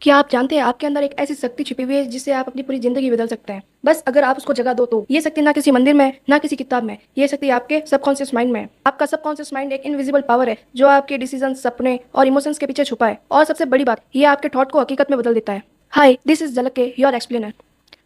क्या आप जानते हैं आपके अंदर एक ऐसी शक्ति छिपी हुई है जिससे आप अपनी पूरी जिंदगी बदल सकते हैं। बस अगर आप उसको जगह दो तो ये शक्ति ना किसी मंदिर में ना किसी किताब में, ये शक्ति आपके सबकॉन्शियस माइंड में है। आपका सबकॉन्शियस माइंड एक इनविजिबल पावर है जो आपके डिसीजन, सपने और इमोशंस के पीछे छुपा है। और सबसे बड़ी बात, ये आपके थॉट को हकीकत में बदल देता है। हाय, दिस इज झलक के your explainer.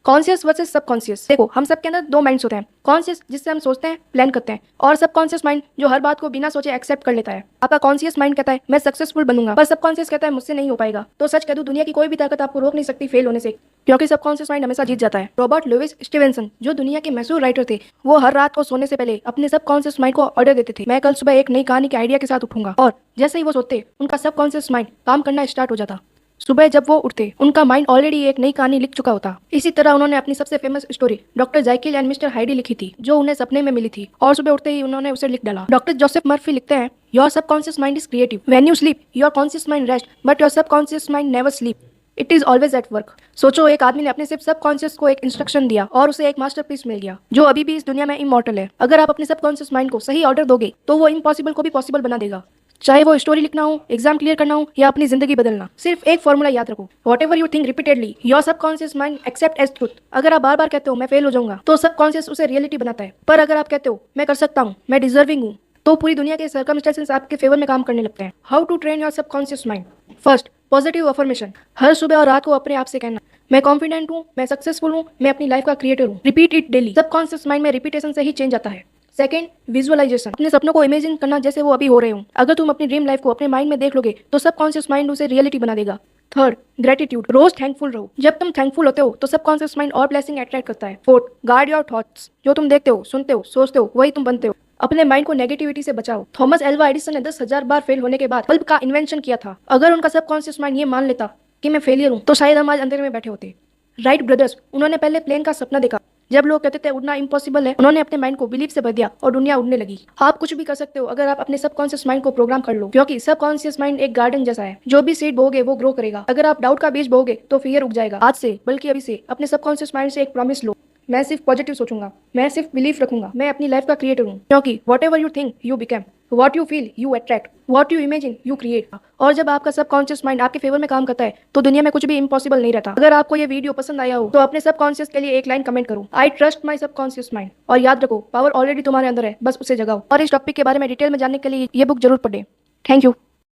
Conscious versus subconscious. देखो, हम सबके अंदर दो माइंड्स होते हैं। कॉन्शियस जिससे हम सोचते हैं, प्लान करते हैं, और सबकॉन्शियस माइंड जो हर बात को बिना सोचे एक्सेप्ट कर लेता है। आपका कॉन्शियस माइंड कहता है मैं सक्सेसफुल बनूंगा, पर सबकॉन्शियस कहता है मुझसे नहीं हो पाएगा। तो सच कह दूं, दुनिया की कोई भी ताकत आपको रोक नहीं सकती फेल होने से, क्योंकि सबकॉन्शियस माइंड हमेशा जीत जाता है। रॉबर्ट लुइस स्टीवेंसन, जो दुनिया के मशहूर राइटर थे, वो हर रात को सोने से पहले अपने सबकॉन्शियस माइंड को ऑर्डर देते थे, मैं कल सुबह एक नई कहानी के आइडिया के साथ उठूंगा। और जैसे ही वो सोते, उनका सबकॉन्शियस माइंड काम करना स्टार्ट हो जाता। सुबह जब वो उठते, उनका माइंड ऑलरेडी एक नई कहानी लिख चुका होता। इसी तरह उन्होंने अपनी सबसे famous story doctor Jekyll and mister Hyde लिखी थी, जो उन्हें सपने में मिली थी, और सुबह उठते ही उन्होंने उसे लिख डाला। डॉक्टर जोसेफ मर्फी लिखते हैं, your subconscious mind is creative. When you sleep your conscious mind rest, but your subconscious mind never sleep. It is always at work. सोचो, एक आदमी ने अपने सिर्फ सबकॉन्शियस को एक इंस्ट्रक्शन दिया और उसे एक मास्टरपीस मिल गया जो अभी भी इस दुनिया में इमॉर्टल है। अगर आप अपने सबकॉन्शियस माइंड को सही ऑर्डर दोगे तो वो इम्पॉसिबल को भी पॉसिबल बना देगा। चाहे वो स्टोरी लिखना हो, एग्जाम क्लियर करना हो, या अपनी जिंदगी बदलना, सिर्फ एक फॉर्मूला याद रखो, whatever you think repeatedly your subconscious mind accept as truth. अगर आप बार बार कहते हो मैं फेल हो जाऊंगा, तो सबकॉन्शियस उसे रियलिटी बनाता है। पर अगर आप कहते हो मैं कर सकता हूँ, मैं डिजर्विंग हूँ, तो पूरी दुनिया के सर्कमस्टेंसेस आपके फेवर में काम करने लगते हैं। How to train your subconscious mind. First, positive affirmation. हर सुबह और रात को अपने आप से कहना, मैं कॉन्फिडेंट हूँ, मैं सक्सेसफुल हूँ, मैं अपनी लाइफ का क्रिएटर हूँ। Repeat it daily. Subconscious mind में रिपीटेशन से ही चेंज आता है। Second, visualisation. अपने सपनों को इमेजिन करना जैसे वो अभी हो रहे हो। अगर तुम अपनी ड्रीम लाइफ को अपने माइंड में देख लोगे तो सबकॉन्शियस माइंड उसे रियलिटी बना देगा। Third, gratitude. रोज थैंकफुल रहो। जब तुम थैंकफुल होते हो तो सबकॉन्शियस माइंड और ब्लेसिंग अट्रैक्ट करता है। Fourth, guard your thoughts. जो तुम देखते हो, सुनते हो, सोचते हो, वही तुम बनते हो। अपने माइंड को नेगेटिविटी से बचाओ। थॉमस एल्वा एडिसन ने 10,000 बार फेल होने के बाद बल्ब का इन्वेंशन किया था। अगर उनका सबकॉन्शियस माइंड ये मान लेता कि मैं फेलियर हूँ, तो शायद हम आज अंधेरे में बैठे होते। राइट ब्रदर्स, उन्होंने पहले प्लेन का सपना देखा। जब लोग कहते थे उड़ना इम्पॉसिबल है, उन्होंने अपने माइंड को बिलीव से भर दिया और दुनिया उड़ने लगी। आप कुछ भी कर सकते हो अगर आप अपने सबकॉन्शियस माइंड को प्रोग्राम कर लो, क्योंकि सबकॉन्शियस माइंड एक गार्डन जैसा है। जो भी सीड बोगे वो ग्रो करेगा। अगर आप डाउट का बीज बोगे तो फियर उग जाएगा। आज से, बल्कि अभी से, अपने सबकॉन्शियस माइंड से एक प्रॉमिस लो, मैं सिर्फ पॉजिटिव सोचूंगा, मैं सिर्फ बिलीफ रखूंगा, मैं अपनी लाइफ का क्रिएटर हूँ। क्योंकि what ever you think you become, what you feel you attract, what you imagine you create. और जब आपका सबकॉन्शियस माइंड आपके फेवर में काम करता है तो दुनिया में कुछ भी इम्पॉसिबल नहीं रहता। अगर आपको ये वीडियो पसंद आया हो तो अपने सबकॉन्शियस के लिए एक लाइन कमेंट करो, I trust my subconscious mind. और याद रखो, पावर ऑलरेडी तुम्हारे अंदर है, बस उसे जगाओ। और इस टॉपिक के बारे में डिटेल में जानने के लिए ये बुक जरूर पढ़ें। Thank you.